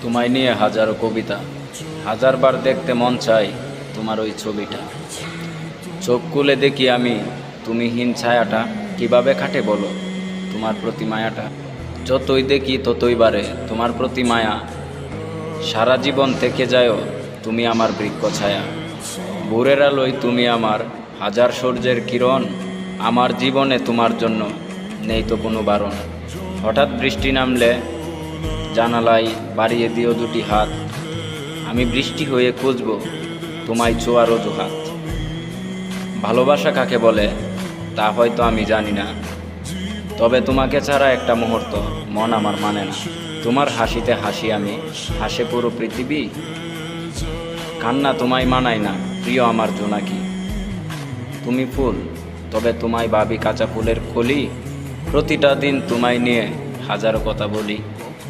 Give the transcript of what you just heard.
তোমায় নিয়ে হাজারো কবিতা, হাজারবার দেখতে মন চাই তোমার ওই ছবিটা। চোখ খুলে দেখি আমি তুমিহীন ছায়াটা, কিভাবে খাটে বলো তোমার প্রতি মায়াটা। যতই দেখি ততই বাড়ে তোমার প্রতি মায়া, সারা জীবন থেকে যায়ও তুমি আমার বৃক্ষ ছায়া। ভোরের আলোয় তুমি আমার হাজার সূর্যের কিরণ, আমার জীবনে তোমার জন্য নেই তো কোনো বারণ। হঠাৎ বৃষ্টি নামলে জানালায় বাড়িয়ে দিও দুটি হাত, আমি বৃষ্টি হয়ে খুঁজব তোমায় ছোঁয়ার অজুহাত। ভালোবাসা কাকে বলে তা হয়তো আমি জানি না, তবে তোমাকে ছাড়া একটা মুহূর্ত মন আমার মানে না। তোমার হাসিতে হাসি আমি, হাসে পুরো পৃথিবী। কান্না তোমায় মানায় না প্রিয় আমার জোনাকি। তুমি ফুল, তবে তোমায় ভাবি কাঁচা ফুলের কলি। প্রতিটা দিন তোমায় নিয়ে হাজারো কথা বলি।